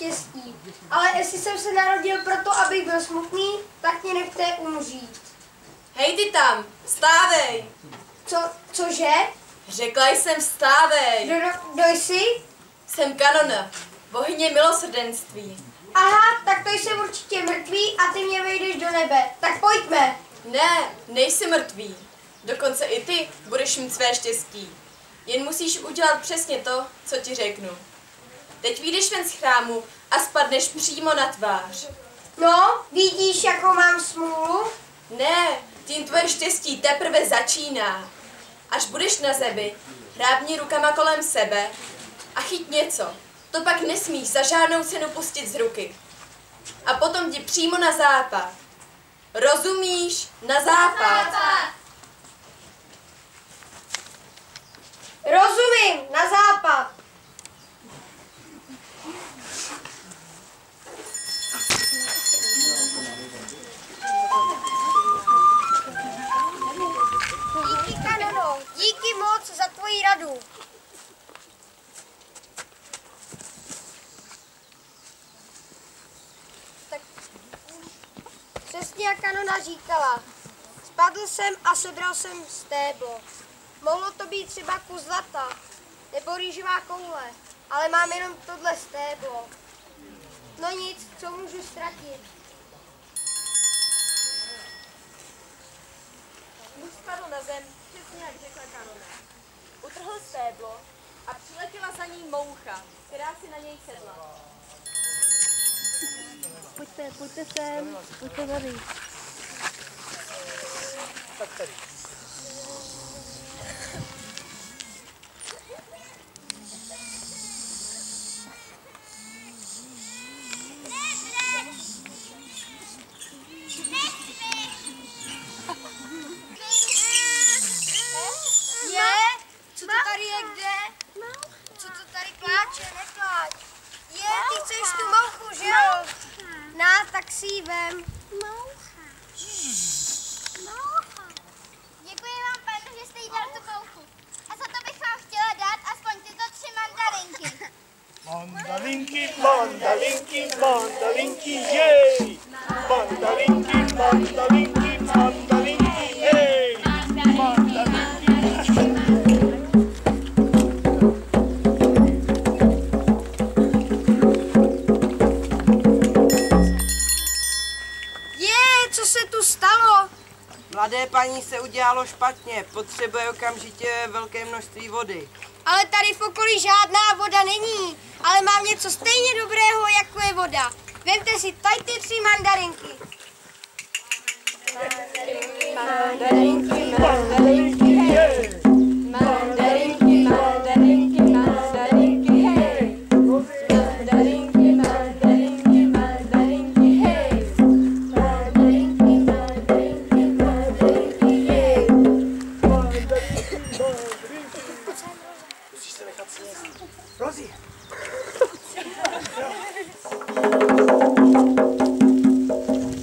štěstí. Ale jestli jsem se narodil proto, abych byl smutný, tak mě nechte umřít. Hej ty tam, vstávej! Cože? Řekla jsem vstávej! Kdo jsi? Jsem Kanona, bohyně milosrdenství. Aha, tak to jsem určitě mrtvý a ty mě vejdeš do nebe. Tak pojďme. Ne, nejsi mrtvý. Dokonce i ty budeš mít své štěstí. Jen musíš udělat přesně to, co ti řeknu. Teď vyjdeš ven z chrámu a spadneš přímo na tvář. No, vidíš, jakou mám smůlu? Ne, tím tvoje štěstí teprve začíná. Až budeš na zemi, hrábni rukama kolem sebe a chyť něco. To pak nesmíš za žádnou cenu pustit z ruky. A potom jdi přímo na západ. Rozumíš? Na západ. Rozumím, na západ. Díky, Kanono, díky moc za tvoji radu. Tak přesně jak Kanona říkala. Spadl jsem a sebral jsem stéblo. Mohlo to být třeba kus zlata, nebo rýžová koule, ale mám jenom tohle stéblo. No nic, co můžu ztratit. Muž spadl na zem, přesně jak řekla Kanona. Utrhl stéblo a přiletěla za ní moucha, která si na něj sedla. Pojďte sem, pojďte tady. Tak tady. Co to tady je, kde? Co to tady pláče, nepláč. Ty chceš tu mouchu, že jo? Tak si ji vem. Moucha. Děkuji vám, pane, že jste jí dal tu mouchu. A za to bych vám chtěla dát aspoň tyto 3 mandarinky. Mandalinky, mandalinky, mandalinky, jej! Mandalinky, mandalinky, mandalinky, jej! Mandalinky. Co se tu stalo? Mladé paní se udělalo špatně, potřebuje okamžitě velké množství vody. Ale tady v okolí žádná voda není, ale mám něco stejně dobrého, jako je voda. Vemte si tady ty 3 mandarinky. Mandarinky, mandarinky, hej! Mandarinky, mandarinky, mandarinky, hej! Mandarinky, mandarinky, mandarinky, hej! Mandarinky, mandarinky, mandarinky, hej! Musíš se nechat sněst. Rozi.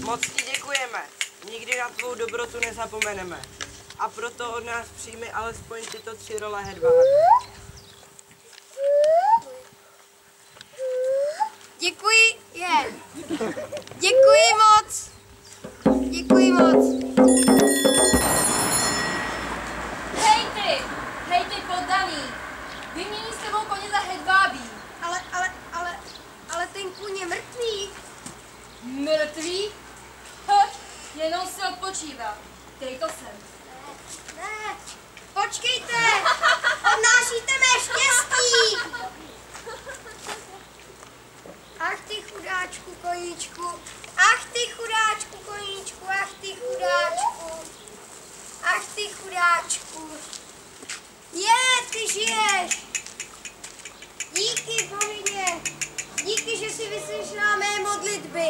Moc ti děkujeme, nikdy na tvou dobrotu nezapomeneme. A proto od nás přijmi alespoň tyto 3 role hedvábí. Děkuji, Děkuji moc. Děkuji moc. Hej ty poddaný! Vymění s tebou koně za hedvábí. Ale ten kůň je mrtvý. Mrtvý? Jenom si odpočívá. Dej to sem. Ne, počkejte, odnášíte mé štěstí. Ach ty chudáčku koníčku, ach ty chudáčku koníčku, ach ty chudáčku, ach ty chudáčku. Ty žiješ. Díky, bohyně, díky, že jsi vyslyšela mé modlitby.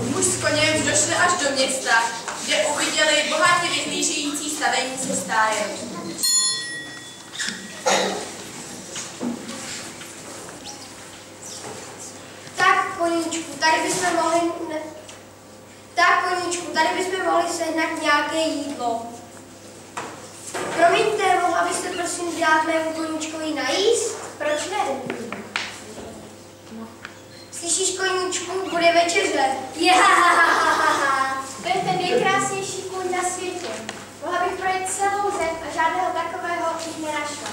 Muž s koněm došli až do do města, kde uviděli bohatě vyhlížející stavení se stájem. Tak, koníčku, tady bychom mohli sehnat nějaké jídlo. Promiňte, mohla byste prosím dát mému koníčkovi najíst? Proč ne? Slyšíš, koníčku, bude večeře. To je ten nejkrásnější kůň na světě. Mohla bych projet celou zem a žádného takového bych nenašla.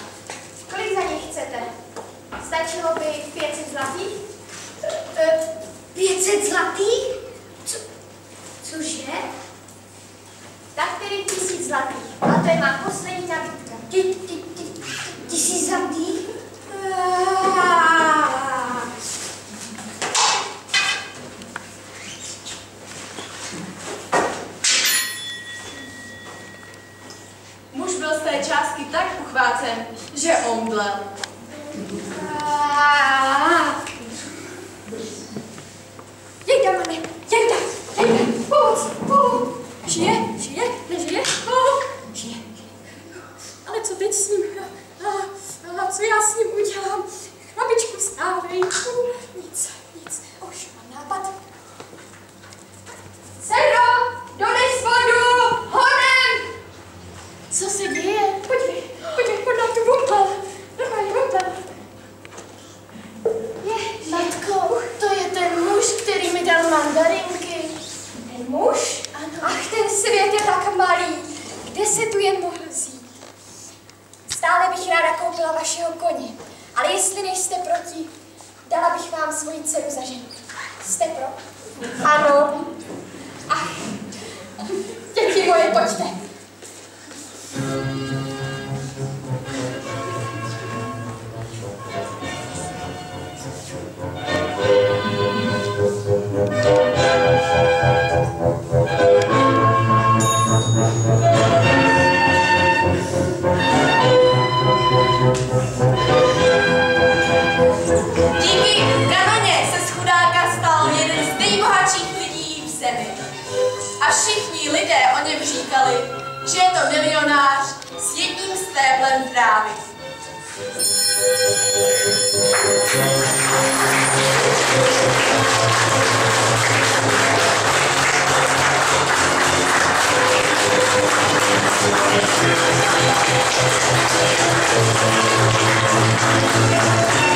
Kolik za něj chcete? Stačilo by 500 zlatých? 500 zlatých? Cože? Tak tedy 1000 zlatých. A to je má poslední nabídka. 1000 zlatých? Muž byl z té částky tak uchvácen, že omdlel. Jejda, mane, jejda, pomoc. Žije, nežije? Žije. Ale co teď s ním? A co já s ním udělám? Babičku, stávej. Nic. Už mám nápad. Sero, dones vodu, honem! Co se děje? Podívej, podle tu bumpel. Normálně bumpel. Matko, to je ten muž, který mi dal mandarinky. Ten muž? Ano. Ach, ten svět je tak malý. Kde se tu jen mohl vzít? Stále bych ráda koupila vašeho koně. Ale jestli nejste proti, dala bych vám svoji dceru za ženu. Jste pro? Ano. Ach, děti moje, pojďte. Díky kanoně se z chudáka stal jeden z nejbohatších lidí v zemi. A všichni lidé o něm říkali, že je to milionář s jedním stéblem trávy. Thank you.